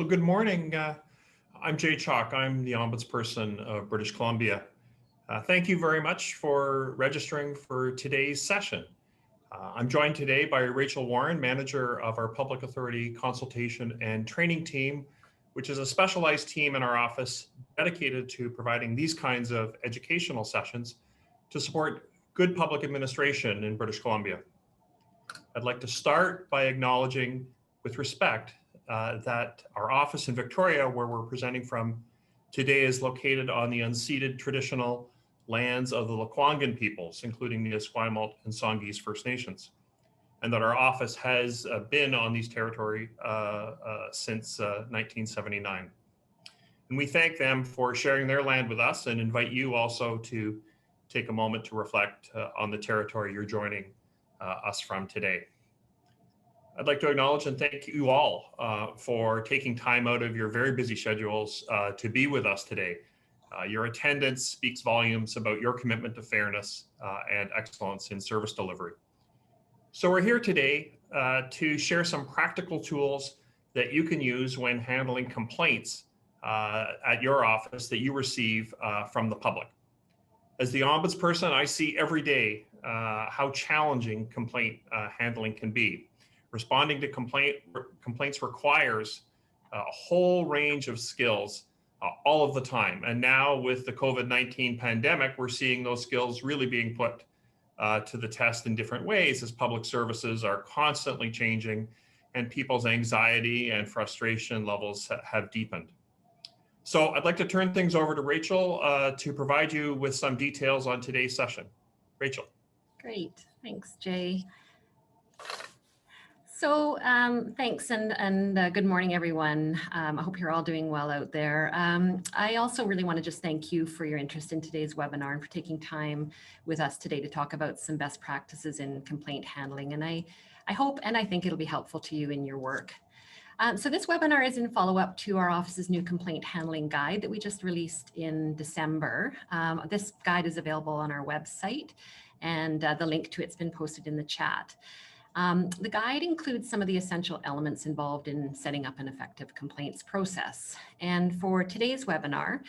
Well, good morning. I'm Jay Chalk. I'm the Ombudsperson of British Columbia. Thank you very much for registering for today's session. I'm joined today by Rachel Warren, manager of our Public Authority Consultation and Training Team, which is a specialized team in our office dedicated to providing these kinds of educational sessions to support good public administration in British Columbia. I'd like to start by acknowledging with respect that our office in Victoria, where we're presenting from today, is located on the unceded traditional lands of the Lekwungen peoples, including the Esquimalt and Songhees First Nations, and that our office has been on these territory since 1979. And we thank them for sharing their land with us and invite you also to take a moment to reflect on the territory you're joining us from today. I'd like to acknowledge and thank you all for taking time out of your very busy schedules to be with us today. Your attendance speaks volumes about your commitment to fairness and excellence in service delivery. So we're here today to share some practical tools that you can use when handling complaints at your office that you receive from the public. As the Ombudsperson, I see every day how challenging complaint handling can be. Responding to complaints requires a whole range of skills all of the time. And now with the COVID-19 pandemic, we're seeing those skills really being put to the test in different ways as public services are constantly changing and people's anxiety and frustration levels have deepened. So I'd like to turn things over to Rachel to provide you with some details on today's session. Rachel. Great, thanks, Jay. So thanks and good morning, everyone. I hope you're all doing well out there. I also really want to just thank you for your interest in today's webinar and for taking time with us today to talk about some best practices in complaint handling. And I hope and I think it'll be helpful to you in your work. So this webinar is in follow-up to our office's new complaint handling guide that we just released in December. This guide is available on our website, and the link to it's been posted in the chat. The guide includes some of the essential elements involved in setting up an effective complaints process. And for today's webinar,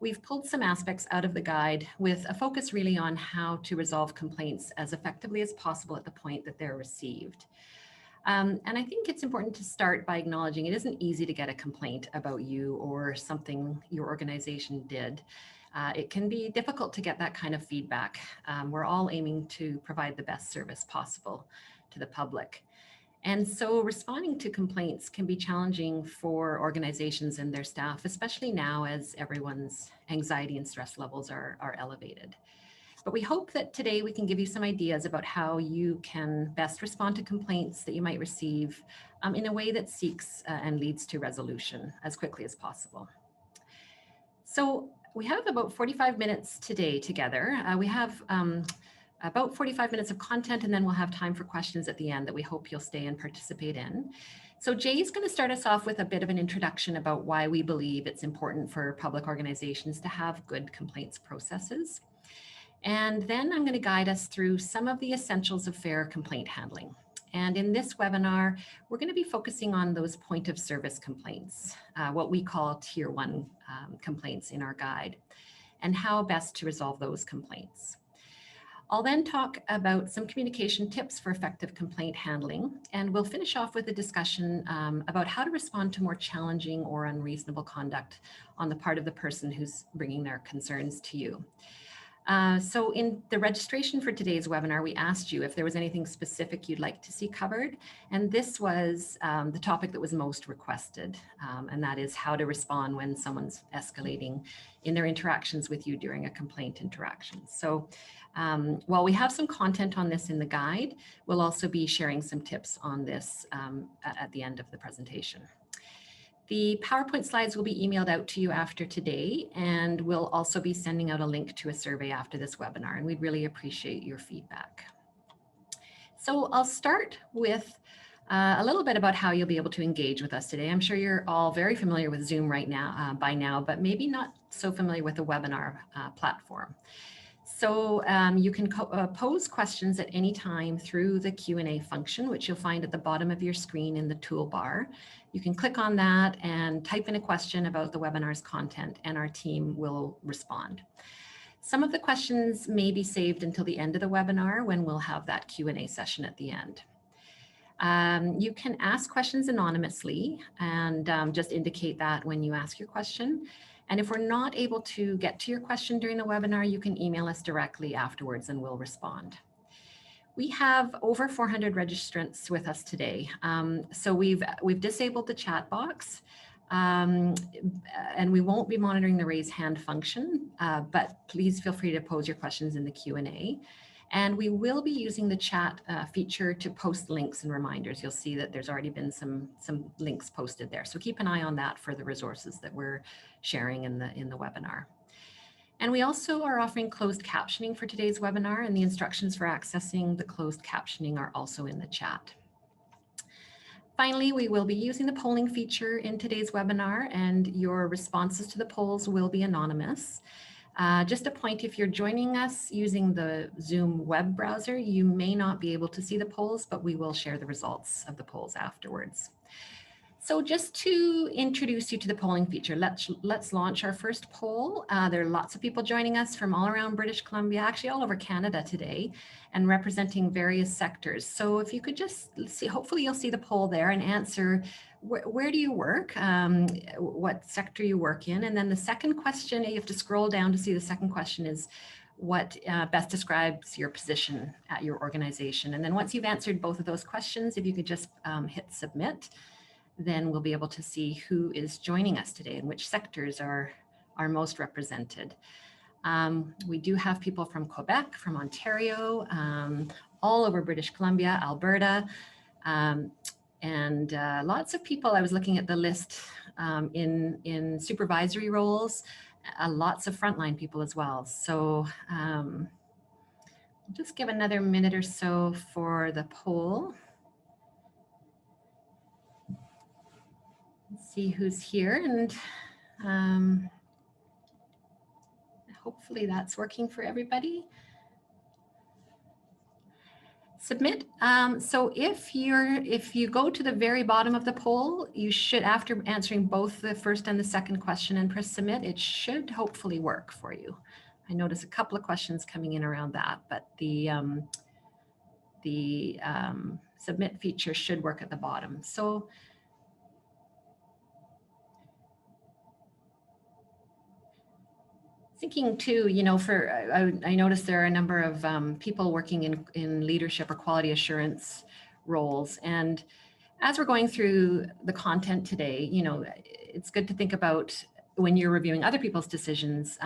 we've pulled some aspects out of the guide with a focus really on how to resolve complaints as effectively as possible at the point that they're received. And I think it's important to start by acknowledging it isn't easy to get a complaint about you or something your organization did. It can be difficult to get that kind of feedback. We're all aiming to provide the best service possible to the public. And so responding to complaints can be challenging for organizations and their staff, especially now as everyone's anxiety and stress levels are elevated. But we hope that today we can give you some ideas about how you can best respond to complaints that you might receive in a way that seeks and leads to resolution as quickly as possible. So we have about 45 minutes today together. We have about 45 minutes of content, and then we'll have time for questions at the end that we hope you'll stay and participate in. So Jay's going to start us off with a bit of an introduction about why we believe it's important for public organizations to have good complaints processes. And then I'm going to guide us through some of the essentials of fair complaint handling. And in this webinar, we're going to be focusing on those point of service complaints, what we call tier 1 complaints in our guide, and how best to resolve those complaints. I'll then talk about some communication tips for effective complaint handling, and we'll finish off with a discussion about how to respond to more challenging or unreasonable conduct on the part of the person who's bringing their concerns to you. So in the registration for today's webinar, we asked you if there was anything specific you'd like to see covered, and this was the topic that was most requested, and that is how to respond when someone's escalating in their interactions with you during a complaint interaction. So while we have some content on this in the guide, we'll also be sharing some tips on this at the end of the presentation. The PowerPoint slides will be emailed out to you after today, and we'll also be sending out a link to a survey after this webinar, and we'd really appreciate your feedback. So I'll start with a little bit about how you'll be able to engage with us today. I'm sure you're all very familiar with Zoom right now, by now, but maybe not so familiar with the webinar platform. So you can pose questions at any time through the Q&A function, which you'll find at the bottom of your screen in the toolbar. You can click on that and type in a question about the webinar's content, and our team will respond. Some of the questions may be saved until the end of the webinar, when we'll have that Q&A session at the end. You can ask questions anonymously, and just indicate that when you ask your question. And if we're not able to get to your question during the webinar, you can email us directly afterwards and we'll respond. We have over 400 registrants with us today. So we've disabled the chat box, and we won't be monitoring the raise hand function, but please feel free to pose your questions in the Q&A. And we will be using the chat feature to post links and reminders. You'll see that there's already been some links posted there. So keep an eye on that for the resources that we're sharing in the webinar. And we also are offering closed captioning for today's webinar, and the instructions for accessing the closed captioning are also in the chat. Finally, we will be using the polling feature in today's webinar, and your responses to the polls will be anonymous. Just a point, if you're joining us using the Zoom web browser, you may not be able to see the polls, but we will share the results of the polls afterwards. So just to introduce you to the polling feature, let's launch our first poll. There are lots of people joining us from all around British Columbia, actually all over Canada today, and representing various sectors. So if you could just see, hopefully you'll see the poll there and answer, where do you work, what sector you work in, and then the second question, you have to scroll down to see the second question is, what best describes your position at your organization. And then once you've answered both of those questions, if you could just hit submit, then we'll be able to see who is joining us today and which sectors are most represented. We do have people from Quebec, from Ontario, all over British Columbia, Alberta, and lots of people. I was looking at the list in supervisory roles, lots of frontline people as well. So just give another minute or so for the poll. Let's see who's here, and hopefully that's working for everybody. Submit. So if you go to the very bottom of the poll, you should, after answering both the first and the second question and press submit, it should hopefully work for you. I noticed a couple of questions coming in around that, but the submit feature should work at the bottom. So thinking too, you know, I noticed there are a number of people working in leadership or quality assurance roles. And as we're going through the content today, you know, it's good to think about when you're reviewing other people's decisions,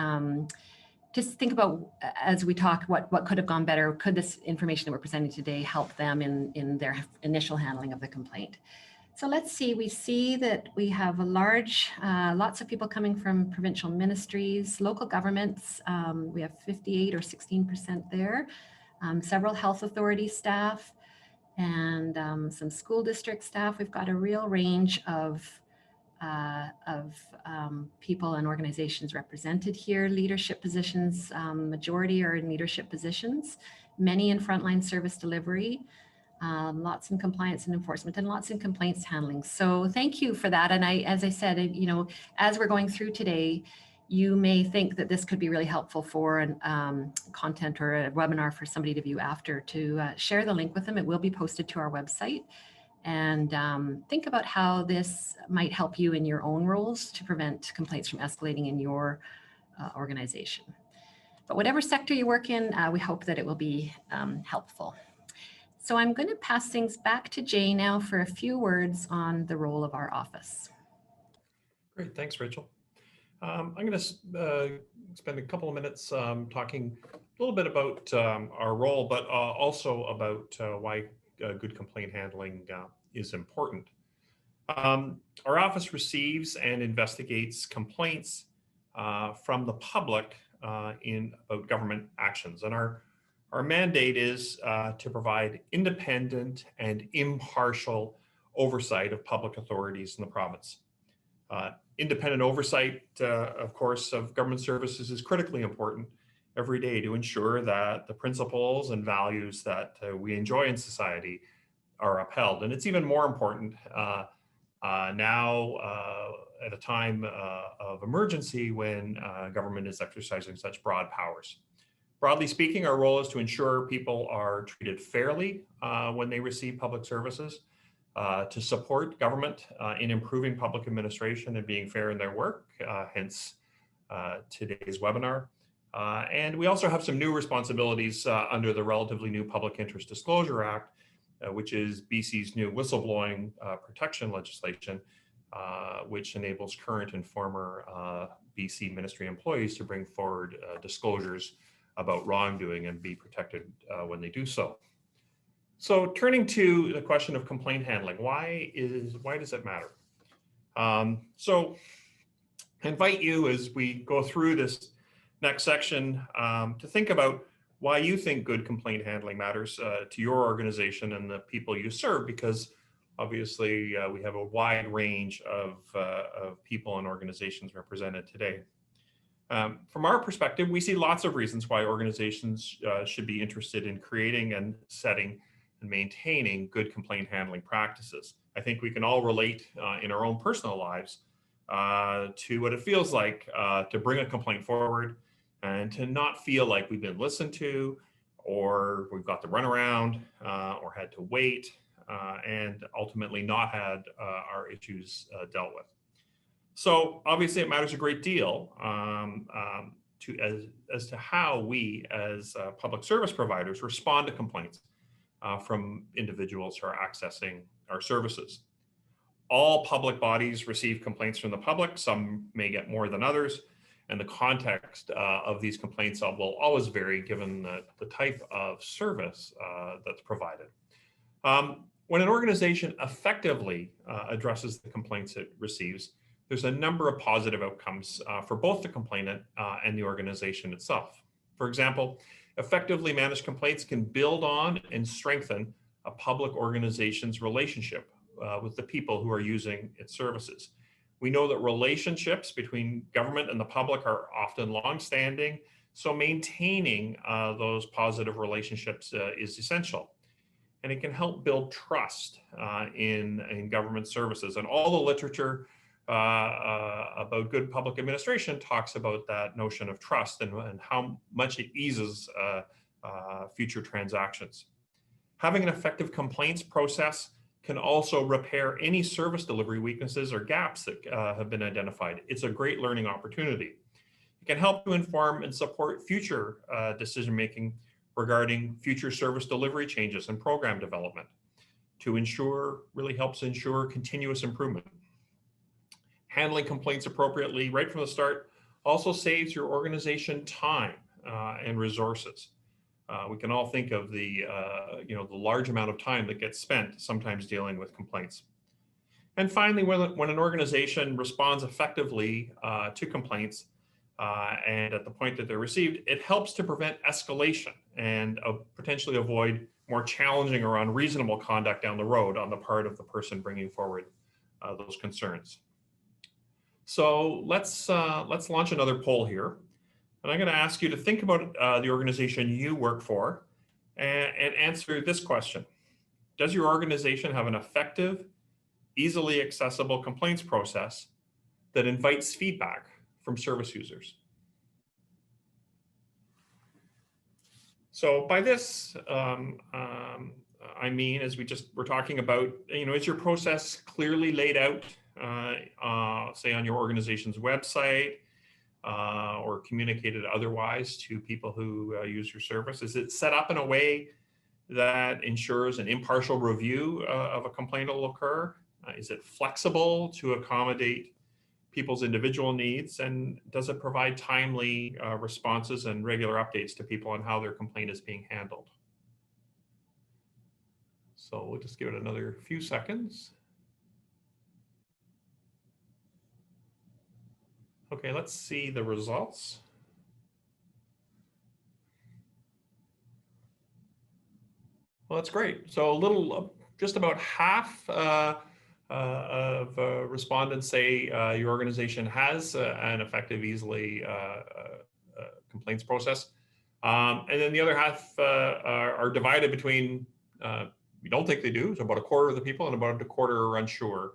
just think about, as we talk, what could have gone better. Could this information that we're presenting today help them in their initial handling of the complaint? So let's see, we see that we have a lots of people coming from provincial ministries, local governments. We have 58 or 16% there, several health authority staff, and some school district staff. We've got a real range of people and organizations represented here. Leadership positions, majority are in leadership positions, many in frontline service delivery. Lots in compliance and enforcement, and lots in complaints handling. So thank you for that. And as I said, you know, as we're going through today, you may think that this could be really helpful for content or a webinar for somebody to view after. To share the link with them. It will be posted to our website. And think about how this might help you in your own roles to prevent complaints from escalating in your organization. But whatever sector you work in, we hope that it will be helpful. So I'm going to pass things back to Jay now for a few words on the role of our office. Great, thanks, Rachel. I'm going to spend a couple of minutes talking a little bit about our role, but also about why good complaint handling is important. Our office receives and investigates complaints from the public about government actions, and our mandate is to provide independent and impartial oversight of public authorities in the province. Independent oversight, of course, of government services is critically important every day to ensure that the principles and values that we enjoy in society are upheld. And it's even more important now at a time of emergency when government is exercising such broad powers. Broadly speaking, our role is to ensure people are treated fairly when they receive public services, to support government in improving public administration and being fair in their work, hence today's webinar. And we also have some new responsibilities under the relatively new Public Interest Disclosure Act, which is BC's new whistleblowing protection legislation, which enables current and former BC ministry employees to bring forward disclosures about wrongdoing and be protected when they do so. So turning to the question of complaint handling, why does it matter? So I invite you, as we go through this next section, to think about why you think good complaint handling matters to your organization and the people you serve, because obviously we have a wide range of people and organizations represented today. From our perspective, we see lots of reasons why organizations should be interested in creating and setting and maintaining good complaint handling practices. I think we can all relate in our own personal lives to what it feels like to bring a complaint forward and to not feel like we've been listened to, or we've got the runaround, or had to wait, and ultimately not had our issues dealt with. So obviously it matters a great deal as to how we as public service providers respond to complaints from individuals who are accessing our services. All public bodies receive complaints from the public. Some may get more than others, and the context of these complaints will always vary given the type of service that's provided. When an organization effectively addresses the complaints it receives, there's a number of positive outcomes for both the complainant and the organization itself. For example, effectively managed complaints can build on and strengthen a public organization's relationship with the people who are using its services. We know that relationships between government and the public are often long-standing, so maintaining those positive relationships is essential. And it can help build trust in government services. And all the literature about good public administration talks about that notion of trust and how much it eases future transactions. Having an effective complaints process can also repair any service delivery weaknesses or gaps that have been identified. It's a great learning opportunity. It can help to inform and support future decision-making regarding future service delivery changes and program development really helps ensure continuous improvement. Handling complaints appropriately right from the start also saves your organization time and resources. We can all think of the large amount of time that gets spent sometimes dealing with complaints. And finally, when an organization responds effectively to complaints and at the point that they're received, it helps to prevent escalation and potentially avoid more challenging or unreasonable conduct down the road on the part of the person bringing forward those concerns. So let's launch another poll here. And I'm going to ask you to think about the organization you work for and answer this question. Does your organization have an effective, easily accessible complaints process that invites feedback from service users? So by this, I mean, as we're talking about, is your process clearly laid out, say on your organization's website, or communicated otherwise to people who use your service? Is it set up in a way that ensures an impartial review of a complaint will occur? Is it flexible to accommodate people's individual needs? And does it provide timely responses and regular updates to people on how their complaint is being handled? So we'll just give it another few seconds. Okay, let's see the results. Well, that's great. So a little, just about half of respondents say your organization has an effective, easily complaints process. And then the other half are divided between, we don't think they do, so about a quarter of the people, and about a quarter are unsure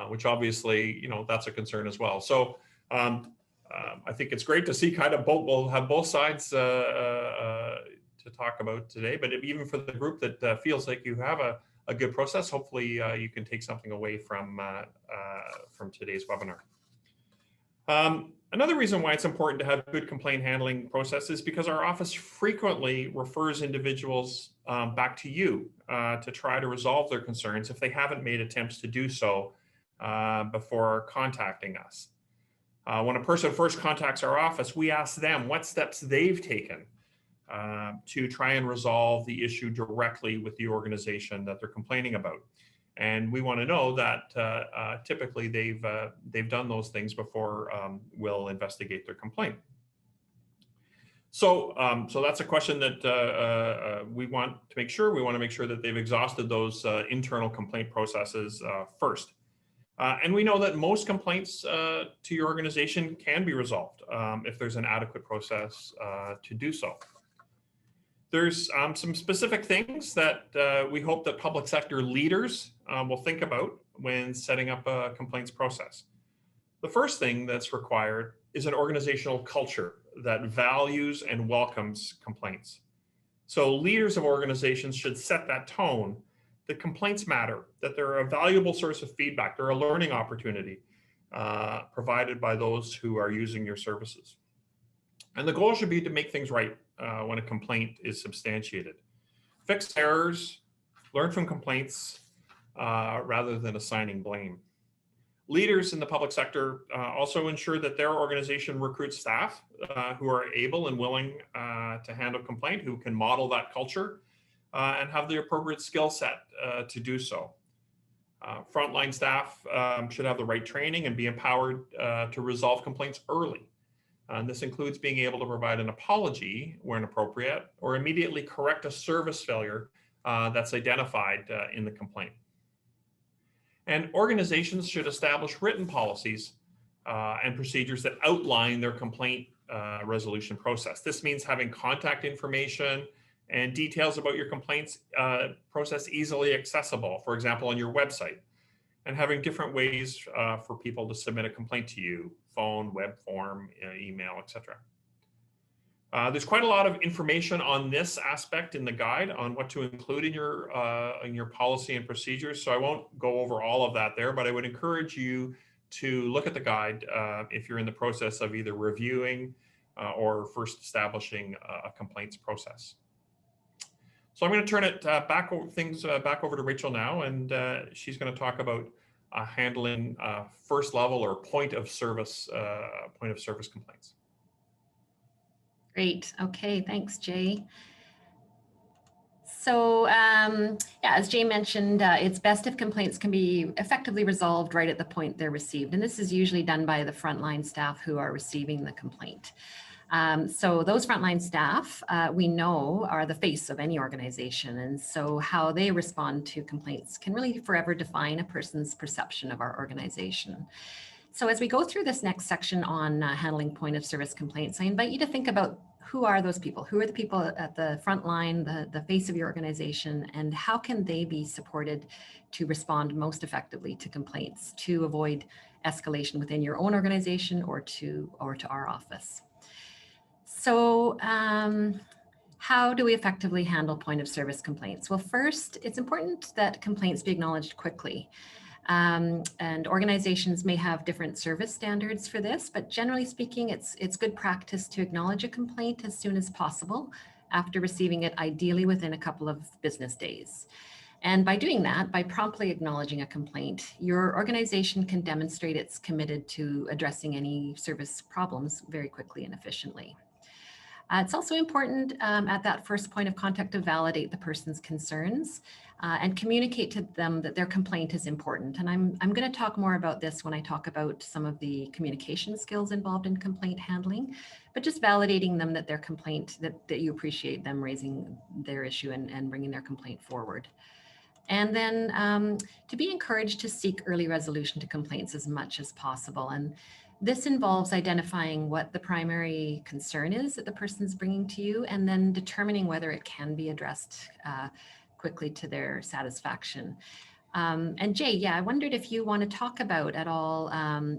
which obviously, that's a concern as well. So I think it's great to see kind of both, we'll have both sides to talk about today, but even for the group that feels like you have a good process, hopefully you can take something away from today's webinar. Another reason why it's important to have good complaint handling process is because our office frequently refers individuals back to you to try to resolve their concerns if they haven't made attempts to do so before contacting us. When a person first contacts our office, we ask them what steps they've taken to try and resolve the issue directly with the organization that they're complaining about. And we want to know that typically they've done those things before we'll investigate their complaint. So that's a question that we want to make sure. We want to make sure that they've exhausted those internal complaint processes first. And we know that most complaints to your organization can be resolved if there's an adequate process to do so. There's some specific things that we hope that public sector leaders will think about when setting up a complaints process. The first thing that's required is an organizational culture that values and welcomes complaints. So leaders of organizations should set that tone that complaints matter, that they're a valuable source of feedback, they're a learning opportunity provided by those who are using your services. And the goal should be to make things right when a complaint is substantiated. Fix errors, learn from complaints, rather than assigning blame. Leaders in the public sector also ensure that their organization recruits staff who are able and willing to handle complaint, who can model that culture and have the appropriate skill set to do so. Frontline staff should have the right training and be empowered to resolve complaints early. This includes being able to provide an apology when appropriate or immediately correct a service failure that's identified in the complaint. And organizations should establish written policies and procedures that outline their complaint resolution process. This means having contact information and details about your complaints process easily accessible, for example, on your website, and having different ways for people to submit a complaint to you: phone, web form, email, etc. There's quite a lot of information on this aspect in the guide on what to include in your policy and procedures. So I won't go over all of that there, but I would encourage you to look at the guide if you're in the process of either reviewing or first establishing a complaints process. So I'm going to turn it back over to Rachel now, and she's going to talk about handling first level or point of service complaints. Great. Okay, thanks, Jay. So yeah, as Jay mentioned, it's best if complaints can be effectively resolved right at the point they're received. And this is usually done by the frontline staff who are receiving the complaint. So those frontline staff, we know, are the face of any organization. And so how they respond to complaints can really forever define a person's perception of our organization. So as we go through this next section on handling point of service complaints, I invite you to think about who are those people? Who are the people at the front line, the face of your organization, and how can they be supported to respond most effectively to complaints to avoid escalation within your own organization or to our office? So how do we effectively handle point of service complaints? Well, first, it's important that complaints be acknowledged quickly. And organizations may have different service standards for this, but generally speaking, it's good practice to acknowledge a complaint as soon as possible after receiving it, ideally within a couple of business days. And by doing that, by promptly acknowledging a complaint, your organization can demonstrate it's committed to addressing any service problems very quickly and efficiently. It's also important at that first point of contact to validate the person's concerns and communicate to them that their complaint is important. And I'm going to talk more about this when I talk about some of the communication skills involved in complaint handling, but just validating them that their complaint, that you appreciate them raising their issue and bringing their complaint forward. And then to be encouraged to seek early resolution to complaints as much as possible. And this involves identifying what the primary concern is that the person's bringing to you, and then determining whether it can be addressed quickly to their satisfaction. And Jay, yeah, I wondered if you want to talk about at all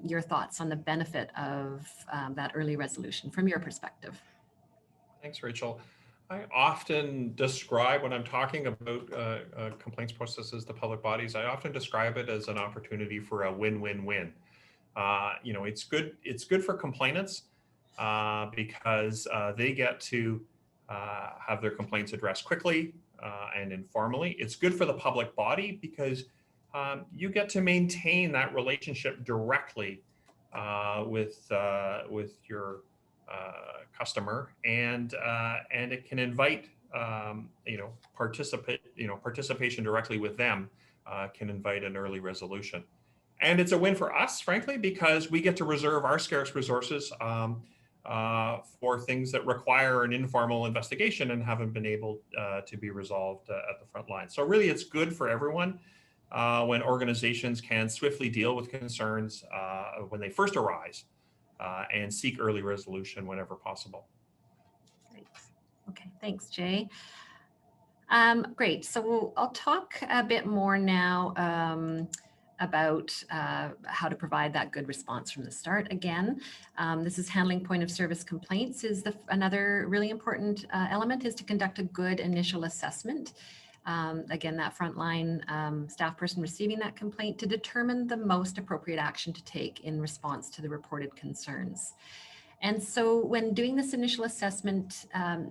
your thoughts on the benefit of that early resolution from your perspective. Thanks, Rachel. I often describe when I'm talking about complaints processes to public bodies, I often describe it as an opportunity for a win-win-win. It's good. It's good for complainants because they get to have their complaints addressed quickly and informally. It's good for the public body because you get to maintain that relationship directly with your customer, and it can invite participation directly with them can invite an early resolution. And it's a win for us, frankly, because we get to reserve our scarce resources for things that require an informal investigation and haven't been able to be resolved at the front line. So really, it's good for everyone when organizations can swiftly deal with concerns when they first arise and seek early resolution whenever possible. Great. Okay, thanks, Jay. Great. So I'll talk a bit more now about how to provide that good response from the start. Again, this is handling point of service complaints is another really important element is to conduct a good initial assessment. Again, that frontline staff person receiving that complaint to determine the most appropriate action to take in response to the reported concerns. And so when doing this initial assessment,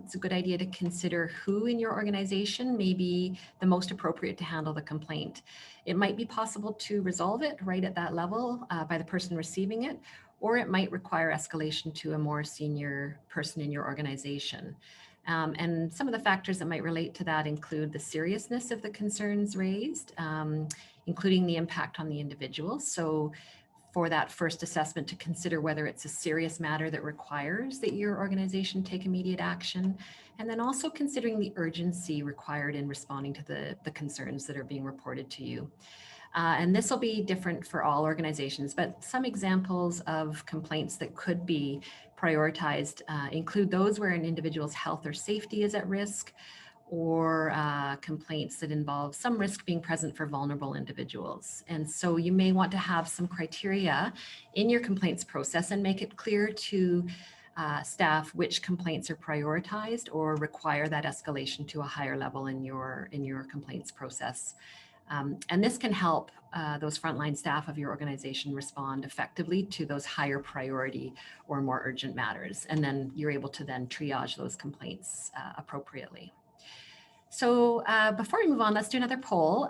it's a good idea to consider who in your organization may be the most appropriate to handle the complaint. It might be possible to resolve it right at that level by the person receiving it, or it might require escalation to a more senior person in your organization. And some of the factors that might relate to that include the seriousness of the concerns raised, including the impact on the individual. So for that first assessment to consider whether it's a serious matter that requires that your organization take immediate action, and then also considering the urgency required in responding to the concerns that are being reported to you. And this will be different for all organizations, but some examples of complaints that could be prioritized include those where an individual's health or safety is at risk, or complaints that involve some risk being present for vulnerable individuals. And so you may want to have some criteria in your complaints process and make it clear to staff which complaints are prioritized or require that escalation to a higher level in your complaints process. And this can help those frontline staff of your organization respond effectively to those higher priority or more urgent matters. And then you're able to then triage those complaints appropriately. So before we move on, let's do another poll.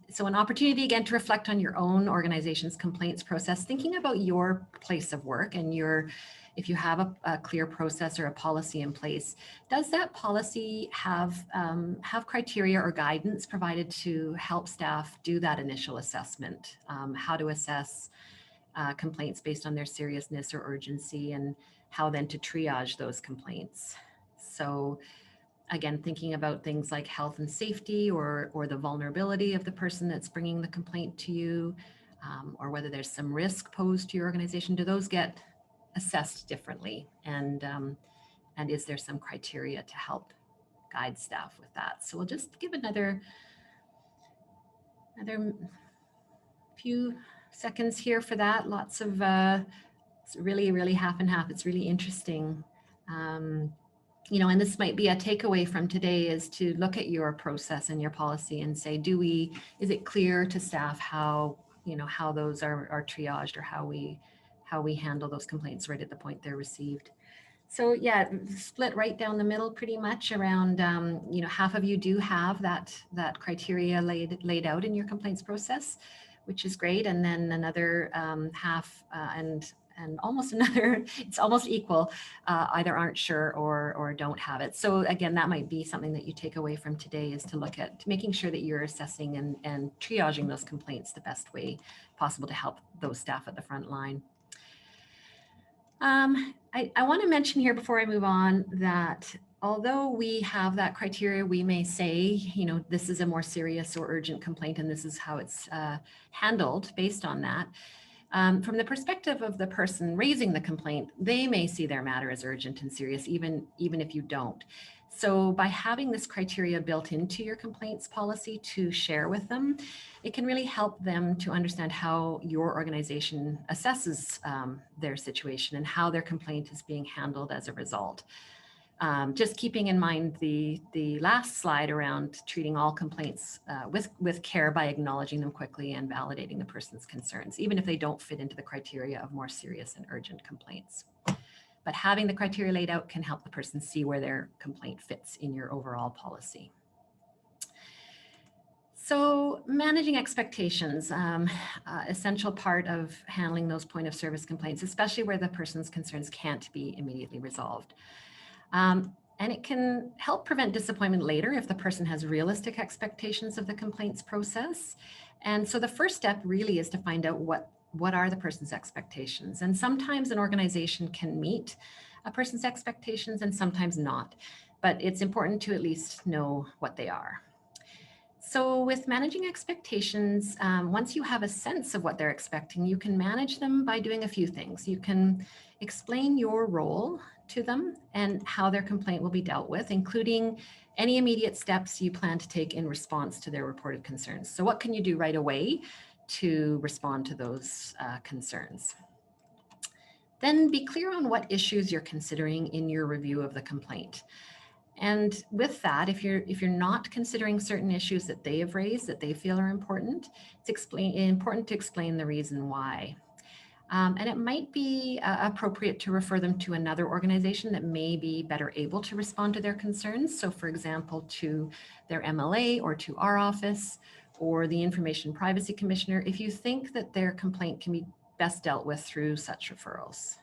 So an opportunity again to reflect on your own organization's complaints process, thinking about your place of work and if you have a clear process or a policy in place, does that policy have criteria or guidance provided to help staff do that initial assessment? How to assess complaints based on their seriousness or urgency, and how then to triage those complaints. So again, thinking about things like health and safety or the vulnerability of the person that's bringing the complaint to you, or whether there's some risk posed to your organization, do those get assessed differently? And is there some criteria to help guide staff with that? So we'll just give another few seconds here for that. Lots of, it's really half and half. It's really interesting. And this might be a takeaway from today, is to look at your process and your policy and say, is it clear to staff how those are triaged, or how we handle those complaints right at the point they're received. So yeah, split right down the middle pretty much around, half of you do have that criteria laid out in your complaints process, which is great. And then another half and almost another, it's almost equal, either aren't sure or don't have it. So again, that might be something that you take away from today, is to look at making sure that you're assessing and triaging those complaints the best way possible to help those staff at the front line. I want to mention here before I move on that although we have that criteria, we may say, this is a more serious or urgent complaint and this is how it's handled based on that. From the perspective of the person raising the complaint, they may see their matter as urgent and serious, even if you don't. So by having this criteria built into your complaints policy to share with them, it can really help them to understand how your organization assesses their situation and how their complaint is being handled as a result. Just keeping in mind the last slide around treating all complaints with care by acknowledging them quickly and validating the person's concerns, even if they don't fit into the criteria of more serious and urgent complaints. But having the criteria laid out can help the person see where their complaint fits in your overall policy. So managing expectations, essential part of handling those point of service complaints, especially where the person's concerns can't be immediately resolved. And it can help prevent disappointment later if the person has realistic expectations of the complaints process. And so the first step really is to find out what are the person's expectations. And sometimes an organization can meet a person's expectations and sometimes not, but it's important to at least know what they are. So with managing expectations, once you have a sense of what they're expecting, you can manage them by doing a few things. You can explain your role to them and how their complaint will be dealt with, including any immediate steps you plan to take in response to their reported concerns. So what can you do right away to respond to those concerns? Then be clear on what issues you're considering in your review of the complaint. And with that, if you're not considering certain issues that they have raised that they feel are important, it's important to explain the reason why. And it might be appropriate to refer them to another organization that may be better able to respond to their concerns. So for example, to their MLA or to our office or the Information Privacy Commissioner, if you think that their complaint can be best dealt with through such referrals.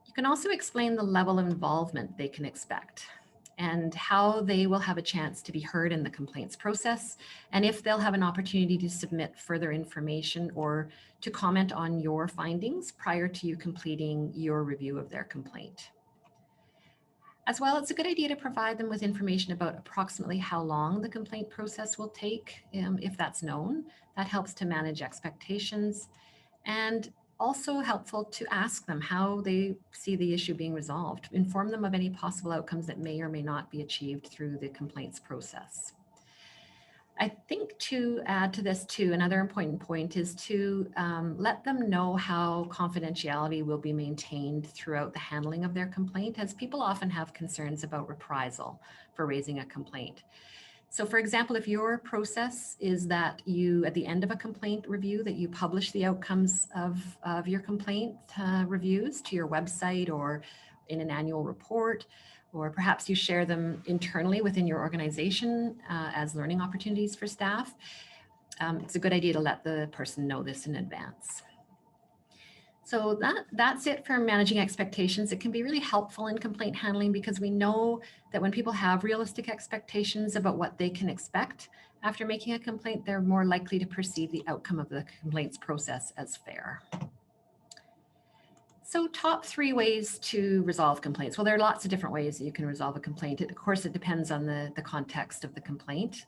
You can also explain the level of involvement they can expect and how they will have a chance to be heard in the complaints process, and if they'll have an opportunity to submit further information or to comment on your findings prior to you completing your review of their complaint. As well, it's a good idea to provide them with information about approximately how long the complaint process will take, if that's known. That helps to manage expectations, and also helpful to ask them how they see the issue being resolved. Inform them of any possible outcomes that may or may not be achieved through the complaints process. I think to add to this too, another important point is to let them know how confidentiality will be maintained throughout the handling of their complaint, as people often have concerns about reprisal for raising a complaint. So for example, if your process is that you, at the end of a complaint review, that you publish the outcomes of your complaint reviews to your website or in an annual report, or perhaps you share them internally within your organization as learning opportunities for staff, it's a good idea to let the person know this in advance. So that's it for managing expectations. It can be really helpful in complaint handling because we know that when people have realistic expectations about what they can expect after making a complaint, they're more likely to perceive the outcome of the complaints process as fair. So top 3 ways to resolve complaints. Well, there are lots of different ways that you can resolve a complaint. Of course, it depends on the context of the complaint.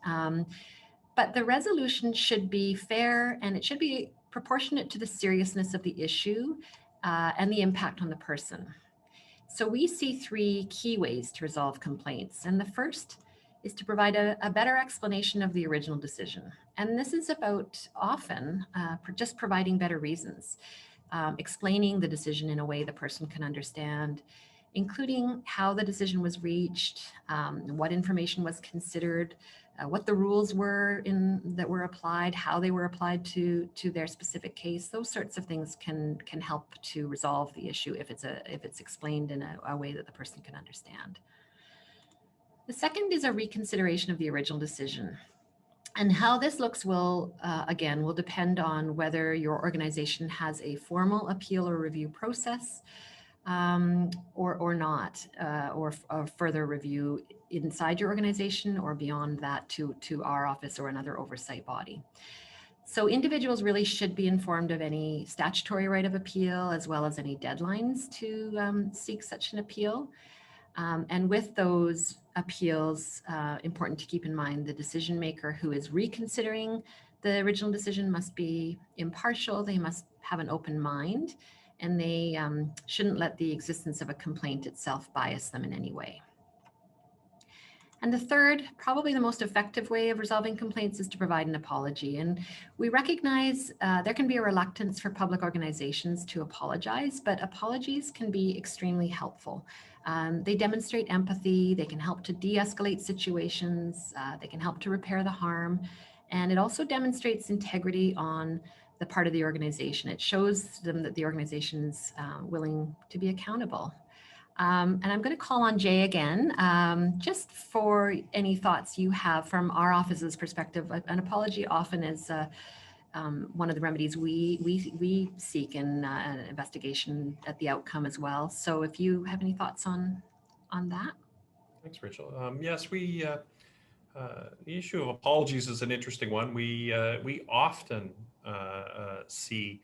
But the resolution should be fair and it should be proportionate to the seriousness of the issue and the impact on the person. So we see 3 key ways to resolve complaints. And the first is to provide a better explanation of the original decision. And this is about often just providing better reasons, explaining the decision in a way the person can understand, including how the decision was reached, what information was considered, what the rules were that were applied, how they were applied to their specific case. Those sorts of things can help to resolve the issue if it's explained in a way that the person can understand. The second is a reconsideration of the original decision. And how this looks will depend on whether your organization has a formal appeal or review process or not, or further review inside your organization or beyond that to our office or another oversight body. So individuals really should be informed of any statutory right of appeal as well as any deadlines to seek such an appeal. And with those appeals, important to keep in mind the decision maker who is reconsidering the original decision must be impartial, they must have an open mind, and they shouldn't let the existence of a complaint itself bias them in any way. And the third, probably the most effective way of resolving complaints, is to provide an apology. And we recognize there can be a reluctance for public organizations to apologize, but apologies can be extremely helpful. They demonstrate empathy, they can help to de-escalate situations, they can help to repair the harm, and it also demonstrates integrity on the part of the organization. It shows them that the organization's willing to be accountable. And I'm going to call on Jay again, just for any thoughts you have from our office's perspective. An apology often is one of the remedies we seek in an investigation at the outcome as well. So if you have any thoughts on that. Thanks, Rachel. Yes, the issue of apologies is an interesting one. We often see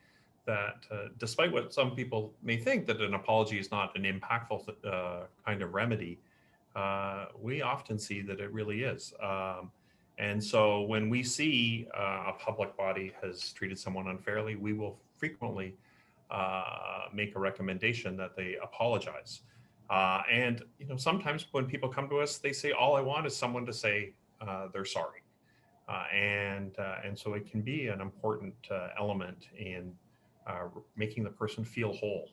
that despite what some people may think, that an apology is not an impactful kind of remedy, we often see that it really is. And so when we see a public body has treated someone unfairly, we will frequently make a recommendation that they apologize. And sometimes when people come to us, they say, all I want is someone to say they're sorry. And so it can be an important element in making the person feel whole.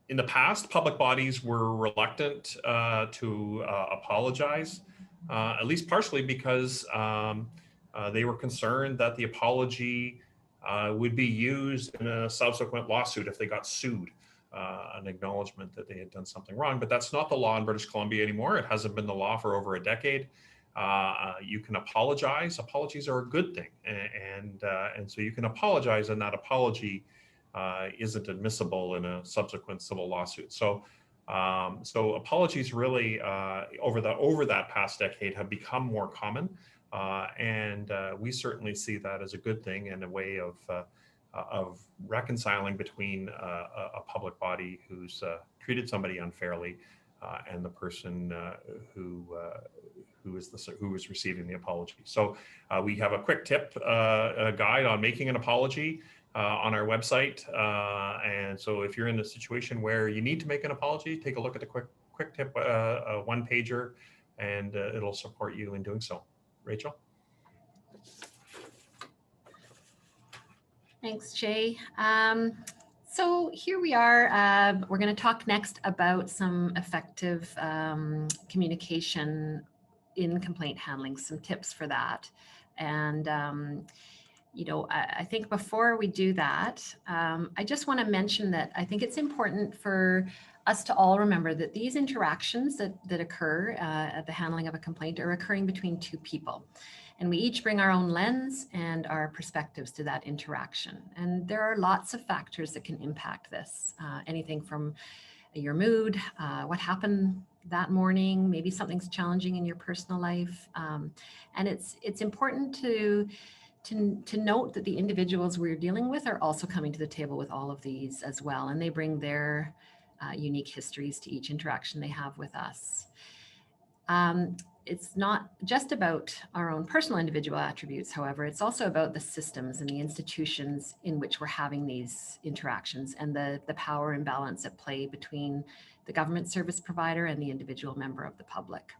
In the past, public bodies were reluctant to apologize, at least partially because they were concerned that the apology would be used in a subsequent lawsuit if they got sued, an acknowledgement that they had done something wrong. But that's not the law in British Columbia anymore. It hasn't been the law for over a decade. You can apologize. Apologies are a good thing, and so you can apologize, and that apology isn't admissible in a subsequent civil lawsuit. So apologies really over that past decade have become more common, and we certainly see that as a good thing and a way of reconciling between a public body who's treated somebody unfairly and the person who is receiving the apology. So we have a quick tip guide on making an apology on our website, and so if you're in a situation where you need to make an apology, take a look at the quick tip one pager, and it'll support you in doing so. Rachel. Thanks, Jay. So here we are. We're going to talk next about some effective communication in complaint handling, some tips for that. And, I think before we do that, I just want to mention that I think it's important for us to all remember that these interactions that occur at the handling of a complaint are occurring between two people. And we each bring our own lens and our perspectives to that interaction. And there are lots of factors that can impact this. Anything from your mood, what happened that morning, maybe something's challenging in your personal life. And it's important to note that the individuals we're dealing with are also coming to the table with all of these as well. And they bring their unique histories to each interaction they have with us. It's not just about our own personal individual attributes, however, it's also about the systems and the institutions in which we're having these interactions and the power imbalance at play between the government service provider and the individual member of the public.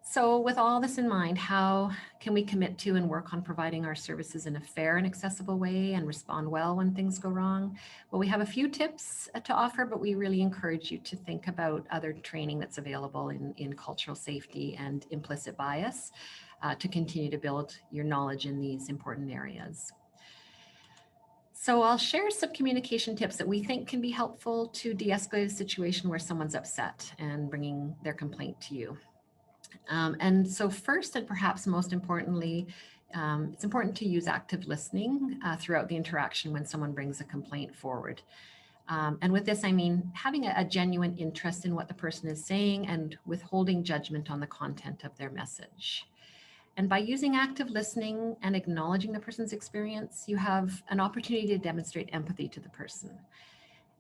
So with all this in mind, how can we commit to and work on providing our services in a fair and accessible way and respond well when things go wrong? Well, we have a few tips to offer, but we really encourage you to think about other training that's available in cultural safety and implicit bias to continue to build your knowledge in these important areas. So I'll share some communication tips that we think can be helpful to de-escalate a situation where someone's upset and bringing their complaint to you. And so first, and perhaps most importantly, it's important to use active listening throughout the interaction when someone brings a complaint forward. And with this, I mean having a genuine interest in what the person is saying and withholding judgment on the content of their message. And by using active listening and acknowledging the person's experience, you have an opportunity to demonstrate empathy to the person.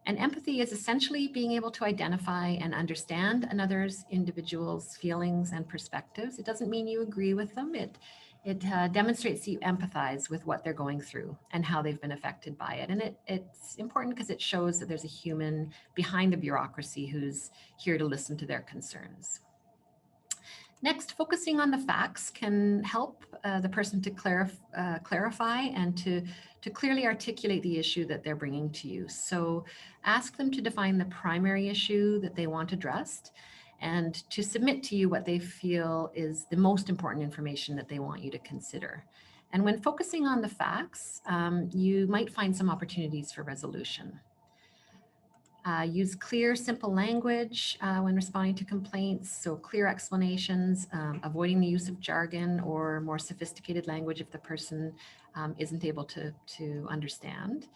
And empathy is essentially being able to identify and understand another's individual's feelings and perspectives. It doesn't mean you agree with them. It demonstrates that you empathize with what they're going through and how they've been affected by it. And it's important because it shows that there's a human behind the bureaucracy who's here to listen to their concerns. Next, focusing on the facts can help the person to clarify and to clearly articulate the issue that they're bringing to you. So ask them to define the primary issue that they want addressed and to submit to you what they feel is the most important information that they want you to consider. And when focusing on the facts, you might find some opportunities for resolution. Use clear, simple language when responding to complaints, so clear explanations, avoiding the use of jargon or more sophisticated language if the person isn't able to understand.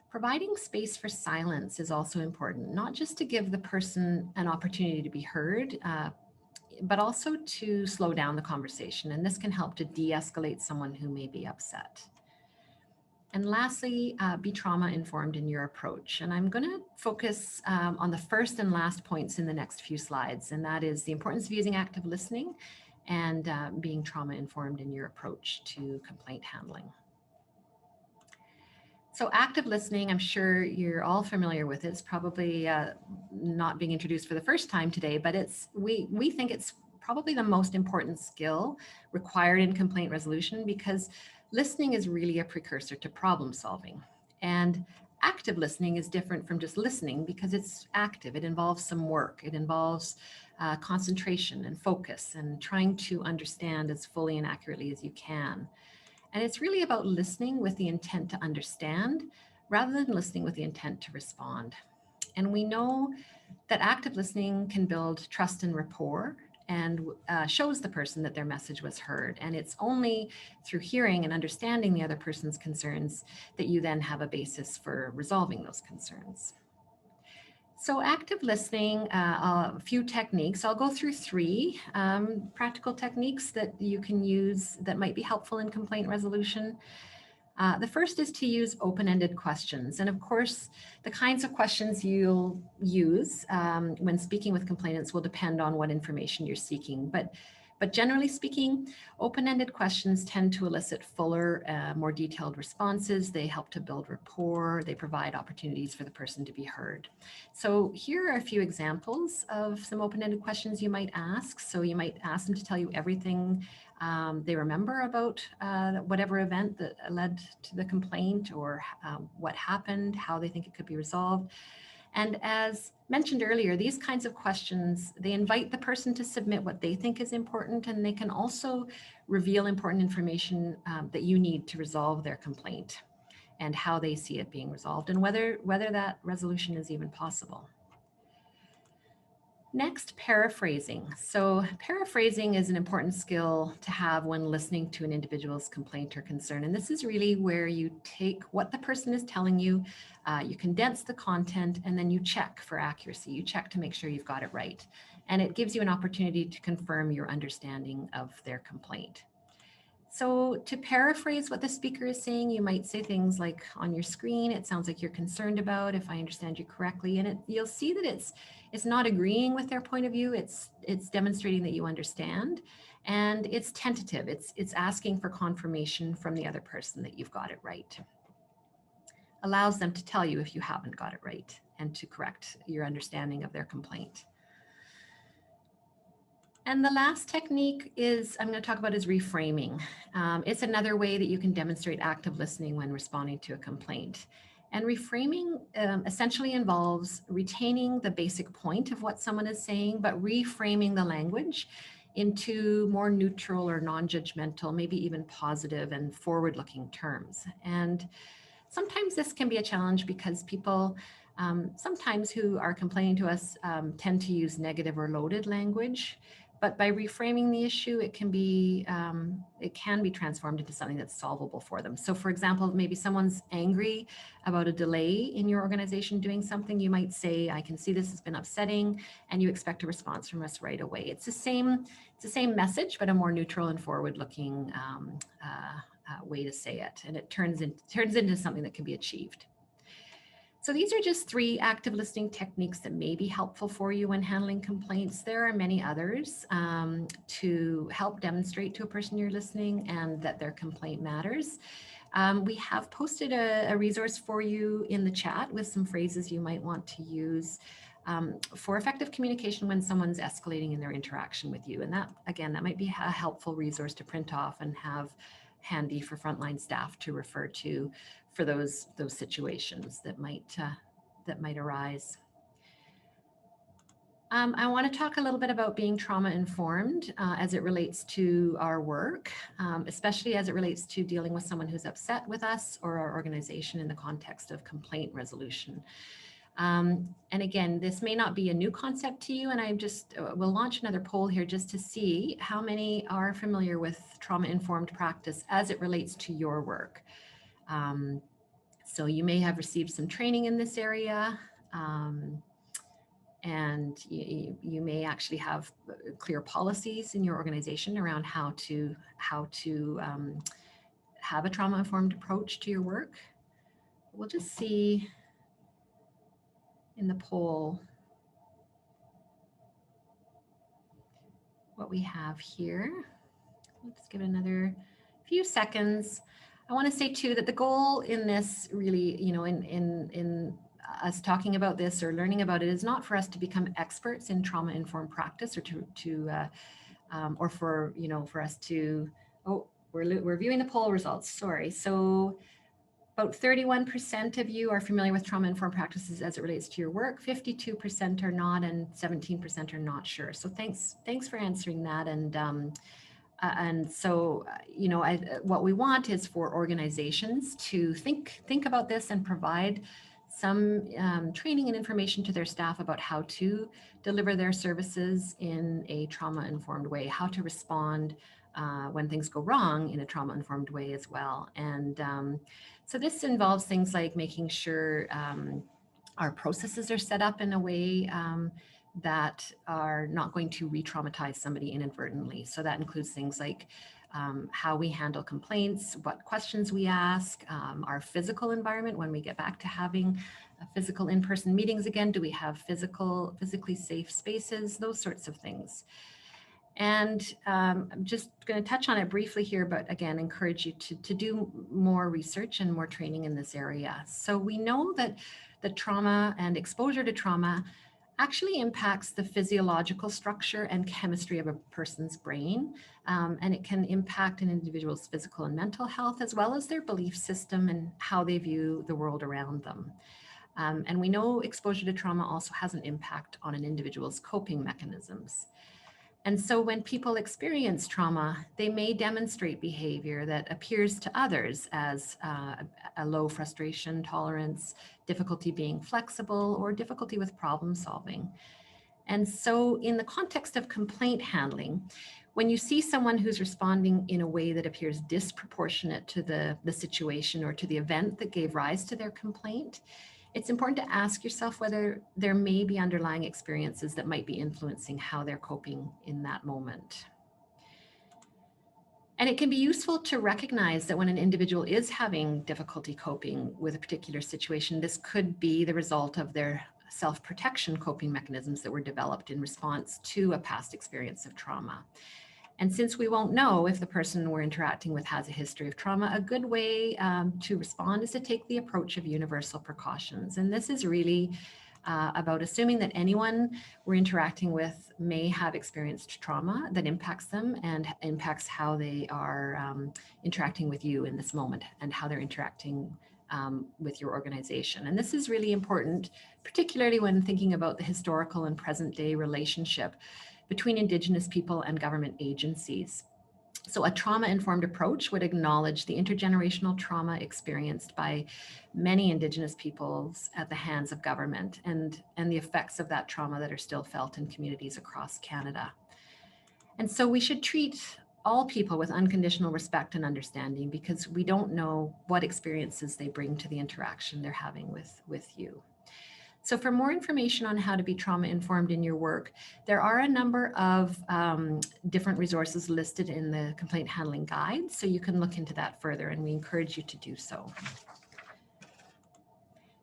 Providing space for silence is also important, not just to give the person an opportunity to be heard, but also to slow down the conversation. And this can help to de-escalate someone who may be upset. And lastly, be trauma-informed in your approach. And I'm going to focus on the first and last points in the next few slides, and that is the importance of using active listening and being trauma-informed in your approach to complaint handling. So active listening, I'm sure you're all familiar with it. It's probably not being introduced for the first time today, but we think it's probably the most important skill required in complaint resolution, because listening is really a precursor to problem solving. And active listening is different from just listening because it's active. It involves some work. It involves concentration and focus and trying to understand as fully and accurately as you can. And it's really about listening with the intent to understand rather than listening with the intent to respond. And we know that active listening can build trust and rapport and shows the person that their message was heard. And it's only through hearing and understanding the other person's concerns that you then have a basis for resolving those concerns. So active listening, a few techniques. I'll go through three practical techniques that you can use that might be helpful in complaint resolution. The first is to use open-ended questions. And of course, the kinds of questions you'll use when speaking with complainants will depend on what information you're seeking. But generally speaking, open-ended questions tend to elicit fuller, more detailed responses. They help to build rapport. They provide opportunities for the person to be heard. So here are a few examples of some open-ended questions you might ask. So you might ask them to tell you everything they remember about whatever event that led to the complaint, or what happened, how they think it could be resolved. And as mentioned earlier, these kinds of questions, they invite the person to submit what they think is important, and they can also reveal important information that you need to resolve their complaint and how they see it being resolved and whether that resolution is even possible. Next, paraphrasing. So paraphrasing is an important skill to have when listening to an individual's complaint or concern. And this is really where you take what the person is telling you, you condense the content, and then you check for accuracy. You check to make sure you've got it right. And it gives you an opportunity to confirm your understanding of their complaint. So to paraphrase what the speaker is saying, you might say things like, on your screen, it sounds like you're concerned about, if I understand you correctly. And you'll see that it's not agreeing with their point of view. It's demonstrating that you understand. And it's tentative. It's asking for confirmation from the other person that you've got it right. Allows them to tell you if you haven't got it right and to correct your understanding of their complaint. And the last technique I'm going to talk about is reframing. It's another way that you can demonstrate active listening when responding to a complaint. And reframing essentially involves retaining the basic point of what someone is saying, but reframing the language into more neutral or non-judgmental, maybe even positive and forward-looking terms. And sometimes this can be a challenge because people sometimes who are complaining to us tend to use negative or loaded language. But by reframing the issue, it can be transformed into something that's solvable for them. So for example, maybe someone's angry about a delay in your organization doing something. You might say, I can see this has been upsetting, and you expect a response from us right away. It's the same message, but a more neutral and forward-looking way to say it. And it turns into something that can be achieved. So these are just three active listening techniques that may be helpful for you when handling complaints. There are many others to help demonstrate to a person you're listening and that their complaint matters. We have posted a resource for you in the chat with some phrases you might want to use for effective communication when someone's escalating in their interaction with you. And that, again, that might be a helpful resource to print off and have handy for frontline staff to refer to for those situations that might arise. I want to talk a little bit about being trauma-informed as it relates to our work, especially as it relates to dealing with someone who's upset with us or our organization in the context of complaint resolution. And again, this may not be a new concept to you, and I just will launch another poll here just to see how many are familiar with trauma-informed practice as it relates to your work. So you may have received some training in this area. And you may actually have clear policies in your organization around how to have a trauma-informed approach to your work. We'll just see in the poll what we have here. Let's give it another few seconds. I want to say too that the goal in this really, in us talking about this or learning about it is not for us to become experts in trauma-informed practice or or for us to, oh, we're viewing the poll results, sorry. So about 31% of you are familiar with trauma-informed practices as it relates to your work, 52% are not, and 17% are not sure. So thanks for answering that. And so, what we want is for organizations to think about this and provide some training and information to their staff about how to deliver their services in a trauma-informed way, how to respond when things go wrong in a trauma-informed way as well. And so this involves things like making sure our processes are set up in a way that are not going to re-traumatize somebody inadvertently. So that includes things like how we handle complaints, what questions we ask, our physical environment when we get back to having physical in-person meetings again. Do we have physically safe spaces? Those sorts of things. And I'm just going to touch on it briefly here, but again, encourage you to do more research and more training in this area. So we know that the trauma and exposure to trauma actually impacts the physiological structure and chemistry of a person's brain. And it can impact an individual's physical and mental health, as well as their belief system and how they view the world around them. And we know exposure to trauma also has an impact on an individual's coping mechanisms. And so when people experience trauma, they may demonstrate behavior that appears to others as a low frustration tolerance, difficulty being flexible, or difficulty with problem solving. And so in the context of complaint handling, when you see someone who's responding in a way that appears disproportionate to the situation or to the event that gave rise to their complaint, it's important to ask yourself whether there may be underlying experiences that might be influencing how they're coping in that moment. And it can be useful to recognize that when an individual is having difficulty coping with a particular situation, this could be the result of their self-protection coping mechanisms that were developed in response to a past experience of trauma. And since we won't know if the person we're interacting with has a history of trauma, a good way to respond is to take the approach of universal precautions. And this is really about assuming that anyone we're interacting with may have experienced trauma that impacts them and impacts how they are interacting with you in this moment and how they're interacting with your organization. And this is really important, particularly when thinking about the historical and present day relationship between Indigenous people and government agencies. So a trauma-informed approach would acknowledge the intergenerational trauma experienced by many Indigenous peoples at the hands of government and the effects of that trauma that are still felt in communities across Canada. And so we should treat all people with unconditional respect and understanding because we don't know what experiences they bring to the interaction they're having with you. So for more information on how to be trauma-informed in your work, there are a number of different resources listed in the complaint handling guide, so you can look into that further, and we encourage you to do so.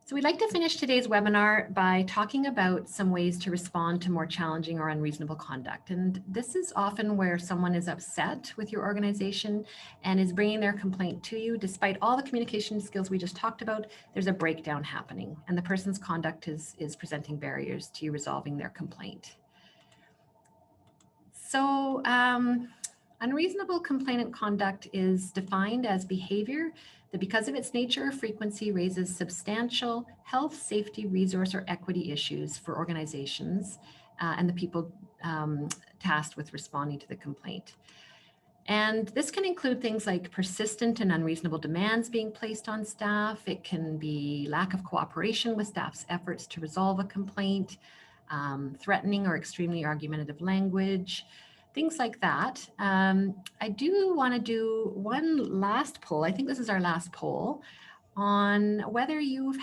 So we'd like to finish today's webinar by talking about some ways to respond to more challenging or unreasonable conduct. And this is often where someone is upset with your organization and is bringing their complaint to you. Despite all the communication skills we just talked about, there's a breakdown happening and the person's conduct is presenting barriers to you resolving their complaint. So unreasonable complainant conduct is defined as behavior that, because of its nature or frequency, raises substantial health, safety, resource, or equity issues for organizations and the people tasked with responding to the complaint. And this can include things like persistent and unreasonable demands being placed on staff. It can be lack of cooperation with staff's efforts to resolve a complaint, threatening or extremely argumentative language, things like that. I do want to do one last poll. I think this is our last poll on whether you've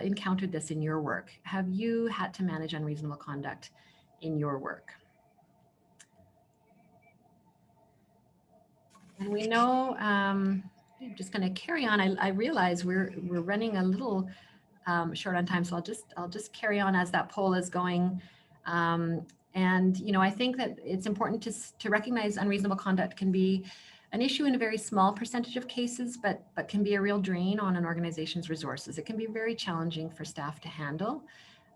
encountered this in your work. Have you had to manage unreasonable conduct in your work? And we know, I'm just going to carry on. I realize we're running a little short on time, so I'll just carry on as that poll is going. And I think that it's important to recognize unreasonable conduct can be an issue in a very small percentage of cases, but can be a real drain on an organization's resources. It can be very challenging for staff to handle.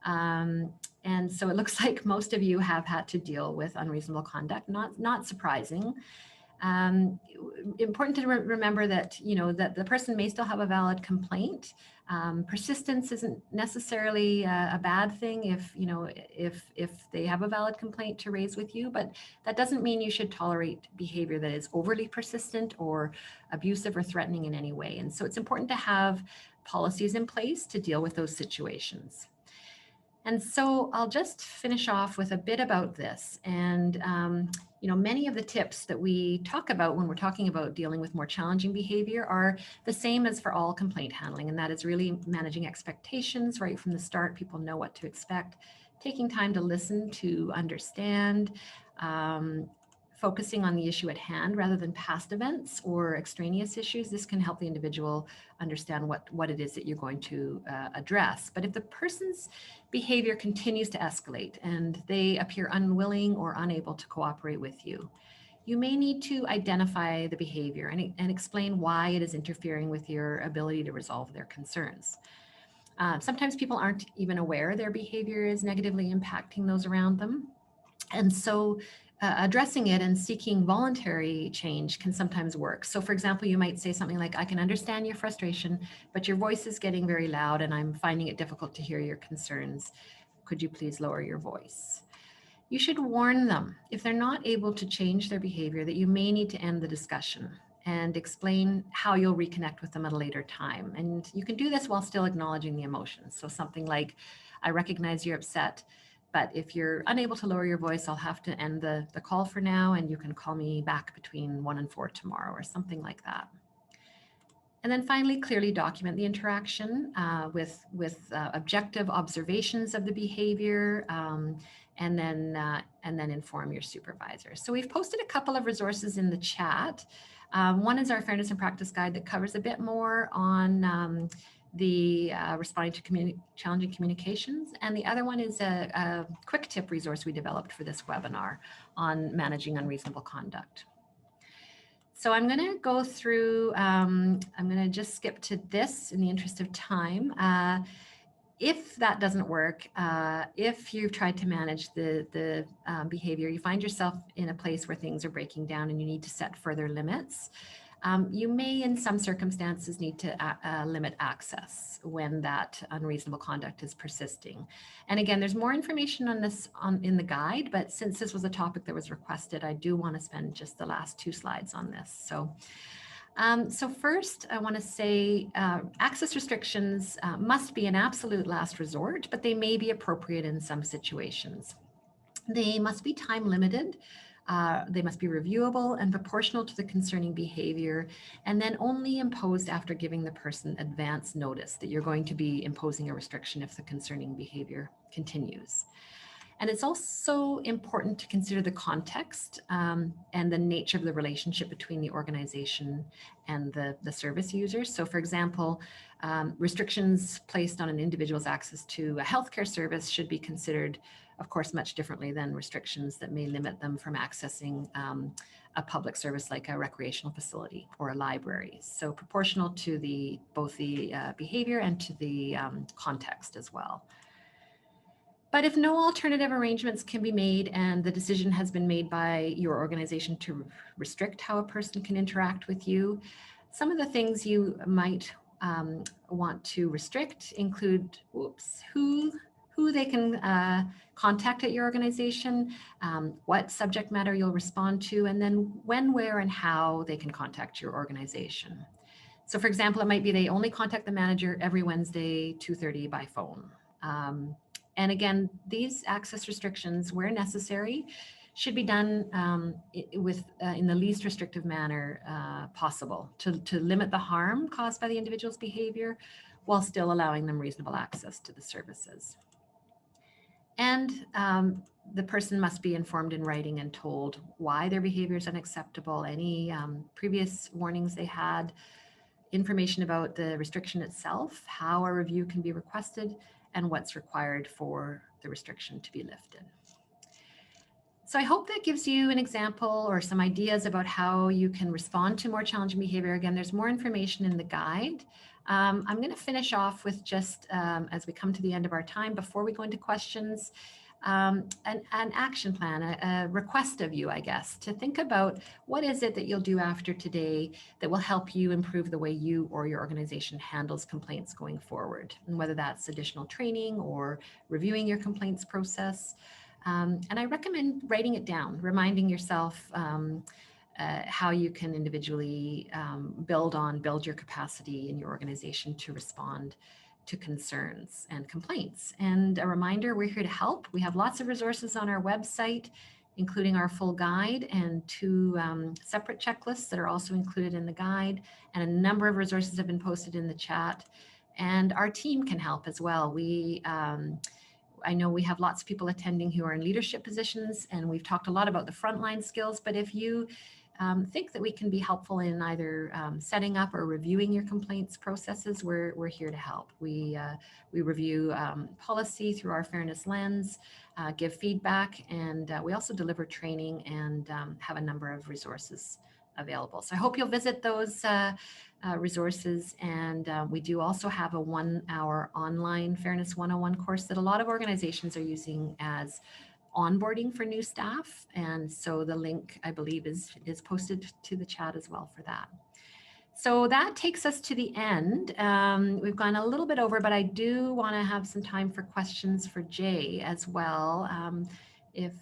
And so it looks like most of you have had to deal with unreasonable conduct, not surprising. Important to remember that, that the person may still have a valid complaint. Persistence isn't necessarily a bad thing if they have a valid complaint to raise with you, but that doesn't mean you should tolerate behavior that is overly persistent or abusive or threatening in any way. And so it's important to have policies in place to deal with those situations. And so I'll just finish off with a bit about this. And, many of the tips that we talk about when we're talking about dealing with more challenging behavior are the same as for all complaint handling. And that is really managing expectations right from the start. People know what to expect, taking time to listen to understand, focusing on the issue at hand rather than past events or extraneous issues. This can help the individual understand what it is that you're going to address. But if the person's behavior continues to escalate and they appear unwilling or unable to cooperate with you, you may need to identify the behavior and explain why it is interfering with your ability to resolve their concerns. Sometimes people aren't even aware their behavior is negatively impacting those around them. And so addressing it and seeking voluntary change can sometimes work. So for example, you might say something like, I can understand your frustration, but your voice is getting very loud and I'm finding it difficult to hear your concerns. Could you please lower your voice? You should warn them if they're not able to change their behavior that you may need to end the discussion and explain how you'll reconnect with them at a later time. And you can do this while still acknowledging the emotions. So something like, I recognize you're upset, but if you're unable to lower your voice, I'll have to end the call for now, and you can call me back between 1 and 4 tomorrow, or something like that. And then finally, clearly document the interaction with objective observations of the behavior, and then inform your supervisor. So we've posted a couple of resources in the chat. One is our Fairness and Practice Guide that covers a bit more on the responding to challenging communications. And the other one is a quick tip resource we developed for this webinar on managing unreasonable conduct. So I'm going to go through, I'm going to just skip to this in the interest of time. If that doesn't work, if you've tried to manage the behavior, you find yourself in a place where things are breaking down and you need to set further limits, you may, in some circumstances, need to limit access when that unreasonable conduct is persisting. And again, there's more information on this in the guide, but since this was a topic that was requested, I do want to spend just the last 2 slides on this. So first, I want to say access restrictions must be an absolute last resort, but they may be appropriate in some situations. They must be time limited. They must be reviewable and proportional to the concerning behavior, and then only imposed after giving the person advance notice that you're going to be imposing a restriction if the concerning behavior continues. And it's also important to consider the context and the nature of the relationship between the organization and the service users. So for example, restrictions placed on an individual's access to a healthcare service should be considered, of course, much differently than restrictions that may limit them from accessing a public service like a recreational facility or a library. So proportional to both the behavior and to the context as well. But if no alternative arrangements can be made and the decision has been made by your organization to restrict how a person can interact with you, some of the things you might want to restrict include who they can contact at your organization, what subject matter you'll respond to, and then when, where, and how they can contact your organization. So for example, it might be they only contact the manager every Wednesday, 2:30 by phone. And again, these access restrictions, where necessary, should be done in the least restrictive manner possible to limit the harm caused by the individual's behavior while still allowing them reasonable access to the services. And the person must be informed in writing and told why their behavior is unacceptable, any previous warnings they had, information about the restriction itself, how a review can be requested, and what's required for the restriction to be lifted. So I hope that gives you an example or some ideas about how you can respond to more challenging behavior. Again, there's more information in the guide. I'm going to finish off with just, as we come to the end of our time, before we go into questions, an action plan, a request of you, I guess, to think about what is it that you'll do after today that will help you improve the way you or your organization handles complaints going forward, and whether that's additional training or reviewing your complaints process. And I recommend writing it down, reminding yourself how you can individually build your capacity in your organization to respond to concerns and complaints. And a reminder, we're here to help. We have lots of resources on our website, including our full guide and 2 separate checklists that are also included in the guide. And a number of resources have been posted in the chat. And our team can help as well. I know we have lots of people attending who are in leadership positions, and we've talked a lot about the frontline skills, but if you think that we can be helpful in either setting up or reviewing your complaints processes, we're here to help. We review policy through our fairness lens, give feedback, and we also deliver training and have a number of resources available. So I hope you'll visit those resources, and we do also have a 1-hour online Fairness 101 course that a lot of organizations are using as onboarding for new staff, and so the link, I believe, is posted to the chat as well for that. So that takes us to the end. We've gone a little bit over, but I do want to have some time for questions for Jay as well. If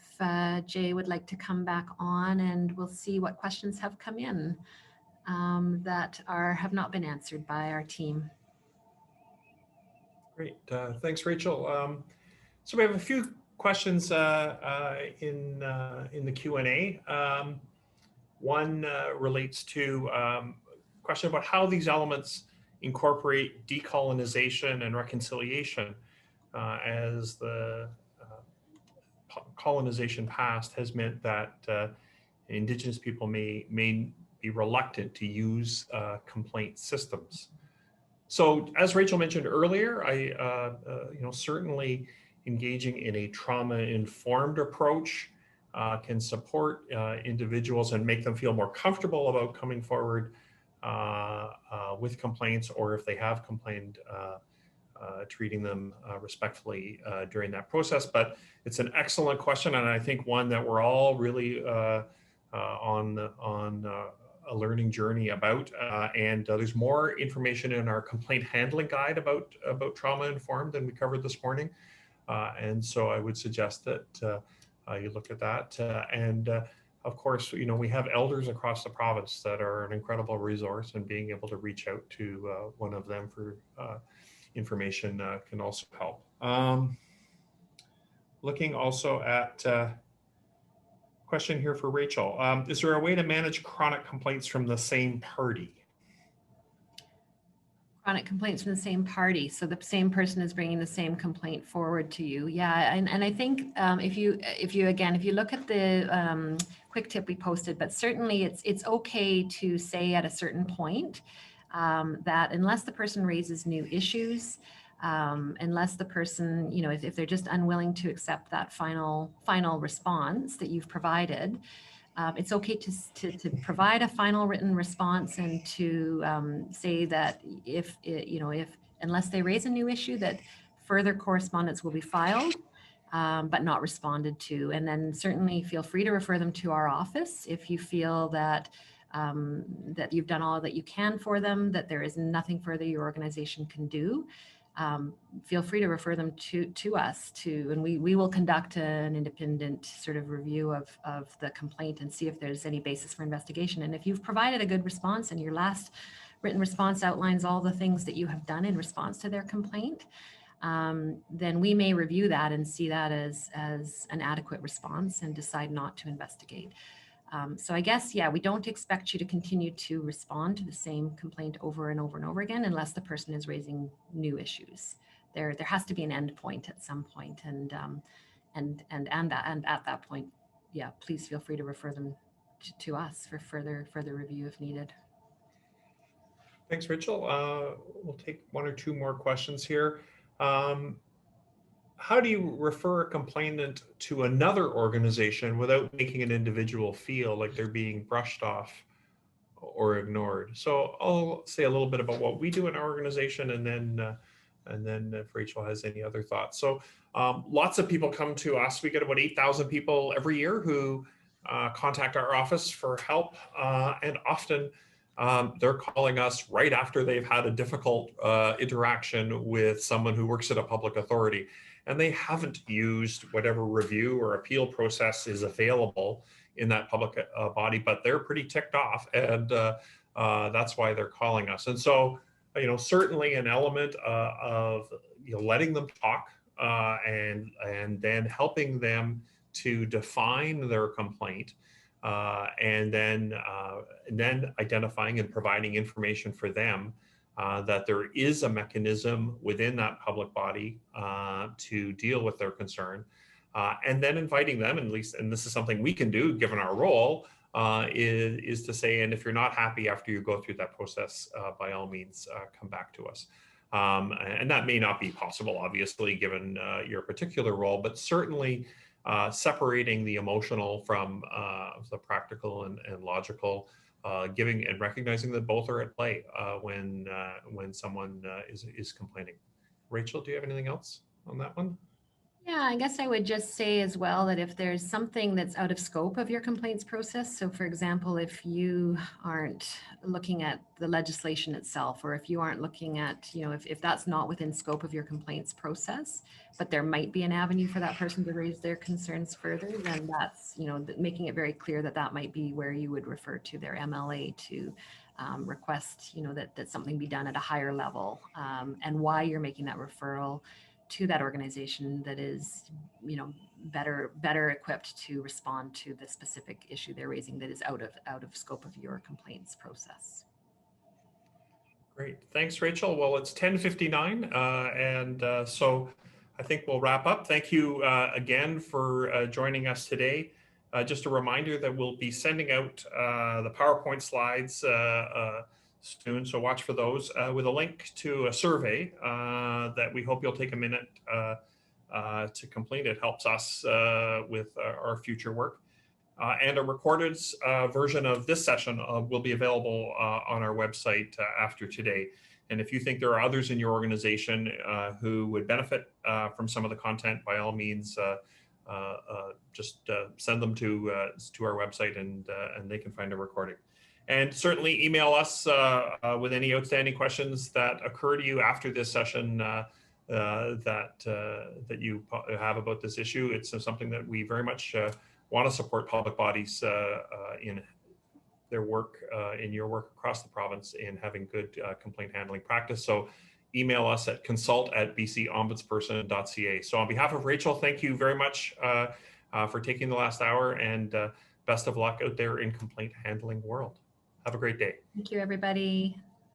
Jay would like to come back on, and we'll see what questions have come in that have not been answered by our team. Great, thanks, Rachel. So we have a few questions in the Q&A. One relates to a question about how these elements incorporate decolonization and reconciliation, as the colonization past has meant that Indigenous people may be reluctant to use complaint systems. So as Rachel mentioned earlier, certainly engaging in a trauma-informed approach can support individuals and make them feel more comfortable about coming forward with complaints, or if they have complained, treating them respectfully during that process. But it's an excellent question, and I think one that we're all really on a learning journey about. And there's more information in our complaint handling guide about trauma-informed than we covered this morning. And so I would suggest that you look at that. And of course, we have elders across the province that are an incredible resource, and being able to reach out to one of them for information can also help. Looking also at question here for Rachel. Is there a way to manage chronic complaints from the same party? Chronic complaints from the same party, so the same person is bringing the same complaint forward to you. Yeah, and I think if you look at the quick tip we posted, but certainly it's okay to say at a certain point that unless the person raises new issues, unless the person, if they're just unwilling to accept that final response that you've provided, it's okay to provide a final written response and to say that if unless they raise a new issue, that further correspondence will be filed, but not responded to. And then certainly feel free to refer them to our office if you feel that that you've done all that you can for them, that there is nothing further your organization can do. Feel free to refer them to us and we will conduct an independent sort of review of the complaint and see if there's any basis for investigation. And if you've provided a good response and your last written response outlines all the things that you have done in response to their complaint, then we may review that and see that as an adequate response and decide not to investigate. So I guess, yeah, we don't expect you to continue to respond to the same complaint over and over and over again unless the person is raising new issues. There has to be an end point at some point, and at that point, yeah, please feel free to refer them to us for further review if needed. Thanks, Rachel. We'll take one or two more questions here. How do you refer a complainant to another organization without making an individual feel like they're being brushed off or ignored? So I'll say a little bit about what we do in our organization, and then if Rachel has any other thoughts. So lots of people come to us. We get about 8,000 people every year who contact our office for help, and often they're calling us right after they've had a difficult interaction with someone who works at a public authority, and they haven't used whatever review or appeal process is available in that public body, but they're pretty ticked off, and that's why they're calling us. And so, certainly an element of letting them talk and then helping them to define their complaint, and then identifying and providing information for them that there is a mechanism within that public body to deal with their concern, and then inviting them, and this is something we can do given our role, is to say, and if you're not happy after you go through that process, by all means, come back to us. And that may not be possible, obviously, given your particular role, but certainly separating the emotional from the practical and logical, giving and recognizing that both are at play when someone is complaining. Rachel, do you have anything else on that one? Yeah, I guess I would just say as well that if there's something that's out of scope of your complaints process, so for example, if you aren't looking at the legislation itself, or if you aren't looking at, if that's not within scope of your complaints process, but there might be an avenue for that person to raise their concerns further, then that's, making it very clear that that might be where you would refer to their MLA to request, that something be done at a higher level, and why you're making that referral to that organization that is, better equipped to respond to the specific issue they're raising that is out of scope of your complaints process. Great, thanks, Rachel. Well, it's 10:59, and so I think we'll wrap up. Thank you again for joining us today. Just a reminder that we'll be sending out the PowerPoint slides soon, so watch for those, with a link to a survey that we hope you'll take a minute to complete. It helps us with our future work. And a recorded version of this session will be available on our website after today. And if you think there are others in your organization who would benefit from some of the content, by all means, just send them to our website, and they can find a recording. And certainly email us with any outstanding questions that occur to you after this session that you have about this issue. It's something that we very much want to support public bodies in their work, in your work across the province, in having good complaint handling practice. So email us at consult@bcombudsperson.ca. So on behalf of Rachel, thank you very much for taking the last hour, and best of luck out there in complaint handling world. Have a great day. Thank you, everybody.